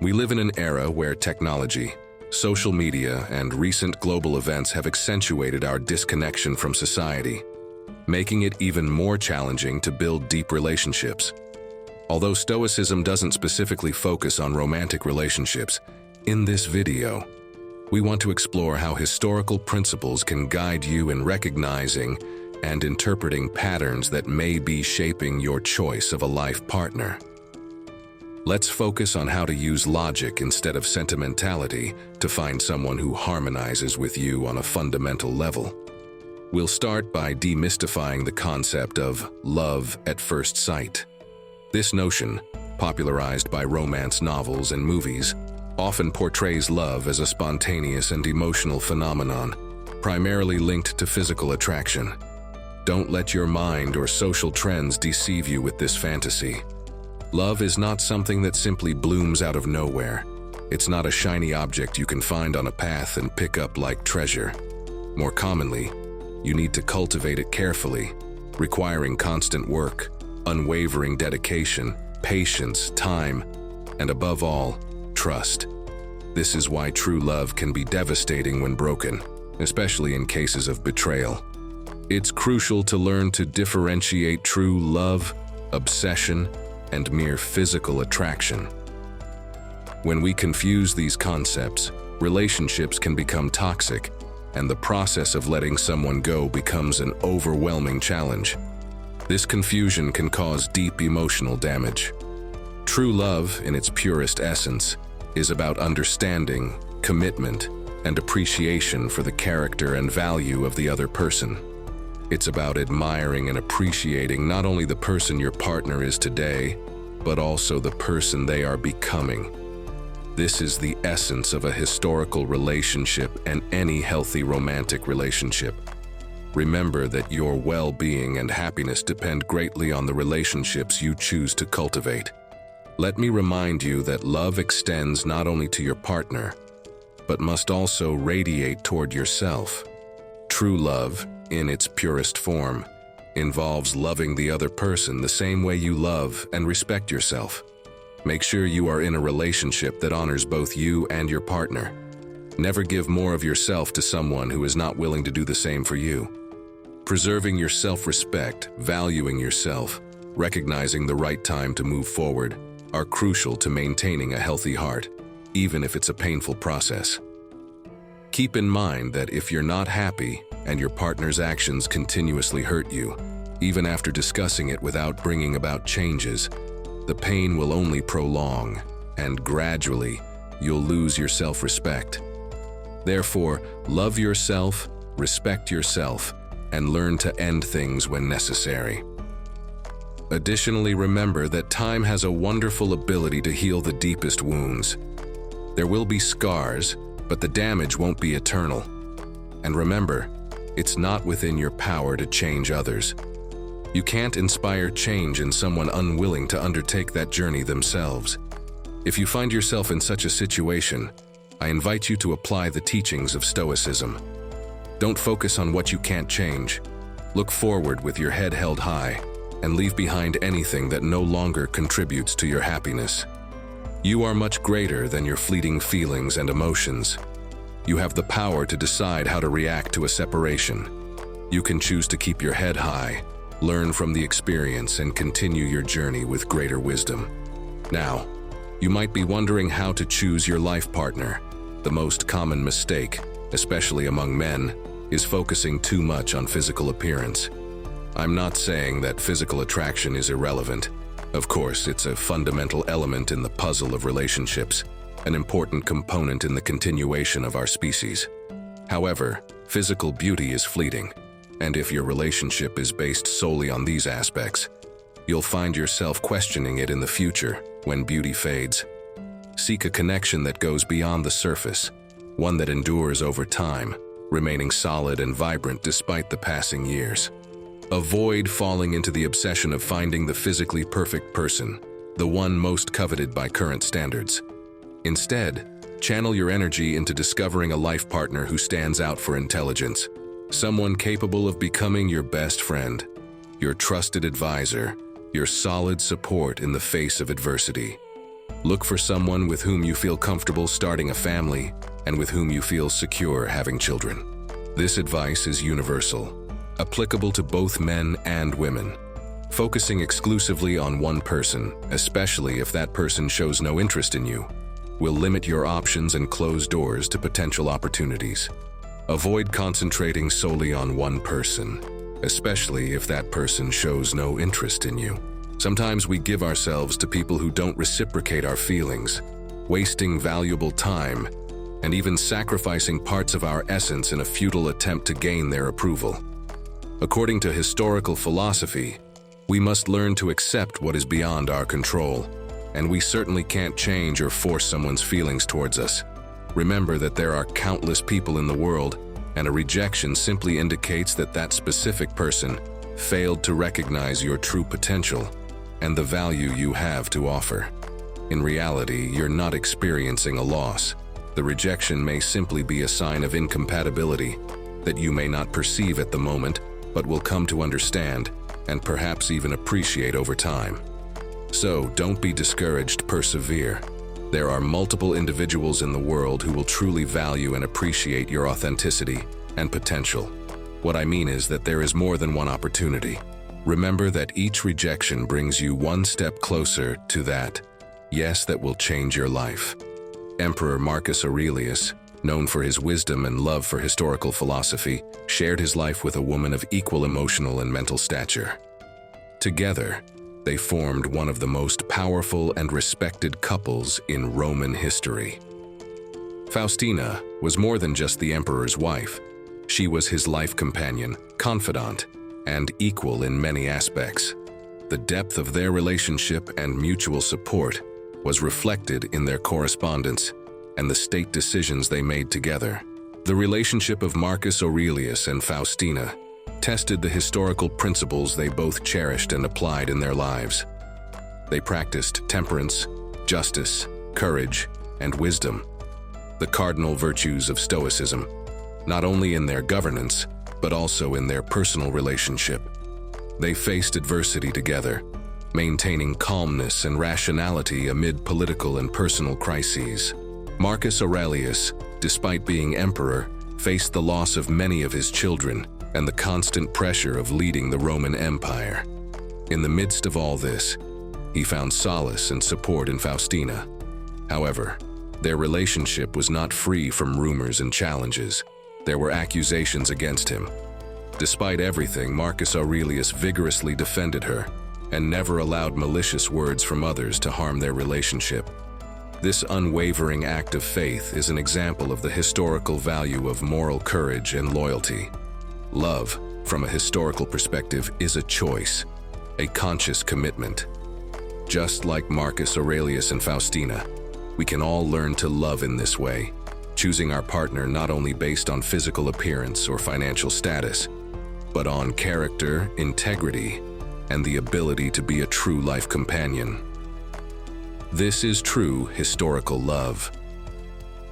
We live in an era where technology, social media, and recent global events have accentuated our disconnection from society, making it even more challenging to build deep relationships. Although Stoicism doesn't specifically focus on romantic relationships, in this video, we want to explore how historical principles can guide you in recognizing and interpreting patterns that may be shaping your choice of a life partner. Let's focus on how to use logic instead of sentimentality to find someone who harmonizes with you on a fundamental level. We'll start by demystifying the concept of love at first sight. This notion, popularized by romance novels and movies, often portrays love as a spontaneous and emotional phenomenon, primarily linked to physical attraction. Don't let your mind or social trends deceive you with this fantasy. Love is not something that simply blooms out of nowhere. It's not a shiny object you can find on a path and pick up like treasure. More commonly, you need to cultivate it carefully, requiring constant work, unwavering dedication, patience, time, and above all, trust. This is why true love can be devastating when broken, especially in cases of betrayal. It's crucial to learn to differentiate true love, obsession, and mere physical attraction. When we confuse these concepts, relationships can become toxic, and the process of letting someone go becomes an overwhelming challenge. This confusion can cause deep emotional damage. True love, in its purest essence, is about understanding, commitment, and appreciation for the character and value of the other person. It's about admiring and appreciating not only the person your partner is today, but also the person they are becoming. This is the essence of a historical relationship and any healthy romantic relationship. Remember that your well-being and happiness depend greatly on the relationships you choose to cultivate. Let me remind you that love extends not only to your partner, but must also radiate toward yourself. True love, in its purest form, involves loving the other person the same way you love and respect yourself. Make sure you are in a relationship that honors both you and your partner. Never give more of yourself to someone who is not willing to do the same for you. Preserving your self-respect, valuing yourself, recognizing the right time to move forward are crucial to maintaining a healthy heart, even if it's a painful process. Keep in mind that if you're not happy and your partner's actions continuously hurt you, even after discussing it without bringing about changes, the pain will only prolong, and gradually, you'll lose your self-respect. Therefore, love yourself, respect yourself, and learn to end things when necessary. Additionally, remember that time has a wonderful ability to heal the deepest wounds. There will be scars, but the damage won't be eternal. And remember, it's not within your power to change others. You can't inspire change in someone unwilling to undertake that journey themselves. If you find yourself in such a situation, I invite you to apply the teachings of Stoicism. Don't focus on what you can't change. Look forward with your head held high and leave behind anything that no longer contributes to your happiness. You are much greater than your fleeting feelings and emotions. You have the power to decide how to react to a separation. You can choose to keep your head high, learn from the experience, and continue your journey with greater wisdom. Now, you might be wondering how to choose your life partner. The most common mistake, especially among men, is focusing too much on physical appearance. I'm not saying that physical attraction is irrelevant. Of course, it's a fundamental element in the puzzle of relationships, an important component in the continuation of our species. However, physical beauty is fleeting, and if your relationship is based solely on these aspects, you'll find yourself questioning it in the future when beauty fades. Seek a connection that goes beyond the surface, one that endures over time, remaining solid and vibrant despite the passing years. Avoid falling into the obsession of finding the physically perfect person, the one most coveted by current standards. Instead, channel your energy into discovering a life partner who stands out for intelligence, someone capable of becoming your best friend, your trusted advisor, your solid support in the face of adversity. Look for someone with whom you feel comfortable starting a family and with whom you feel secure having children. This advice is universal, applicable to both men and women. Focusing exclusively on one person, especially if that person shows no interest in you, will limit your options and close doors to potential opportunities. Avoid concentrating solely on one person, especially if that person shows no interest in you. Sometimes we give ourselves to people who don't reciprocate our feelings, wasting valuable time and even sacrificing parts of our essence in a futile attempt to gain their approval. According to historical philosophy, we must learn to accept what is beyond our control, and we certainly can't change or force someone's feelings towards us. Remember that there are countless people in the world, and a rejection simply indicates that that specific person failed to recognize your true potential and the value you have to offer. In reality, you're not experiencing a loss. The rejection may simply be a sign of incompatibility that you may not perceive at the moment, but will come to understand and perhaps even appreciate over time. So, don't be discouraged, persevere. There are multiple individuals in the world who will truly value and appreciate your authenticity and potential. What I mean is that there is more than one opportunity. Remember that each rejection brings you one step closer to that yes that will change your life. Emperor Marcus Aurelius, known for his wisdom and love for historical philosophy, shared his life with a woman of equal emotional and mental stature. Together, they formed one of the most powerful and respected couples in Roman history. Faustina was more than just the emperor's wife. She was his life companion, confidant, and equal in many aspects. The depth of their relationship and mutual support was reflected in their correspondence and the state decisions they made together. The relationship of Marcus Aurelius and Faustina tested the historical principles they both cherished and applied in their lives. They practiced temperance, justice, courage, and wisdom, the cardinal virtues of Stoicism, not only in their governance, but also in their personal relationship. They faced adversity together, maintaining calmness and rationality amid political and personal crises. Marcus Aurelius, despite being emperor, faced the loss of many of his children and the constant pressure of leading the Roman Empire. In the midst of all this, he found solace and support in Faustina. However, their relationship was not free from rumors and challenges. There were accusations against him. Despite everything, Marcus Aurelius vigorously defended her and never allowed malicious words from others to harm their relationship. This unwavering act of faith is an example of the historical value of moral courage and loyalty. Love, from a historical perspective, is a choice, a conscious commitment. Just like Marcus Aurelius and Faustina, we can all learn to love in this way, choosing our partner not only based on physical appearance or financial status, but on character, integrity, and the ability to be a true life companion. This is true historical love.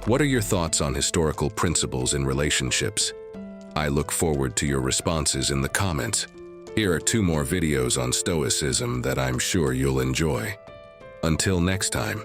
What are your thoughts on historical principles in relationships? I look forward to your responses in the comments. Here are 2 more videos on Stoicism that I'm sure you'll enjoy. Until next time.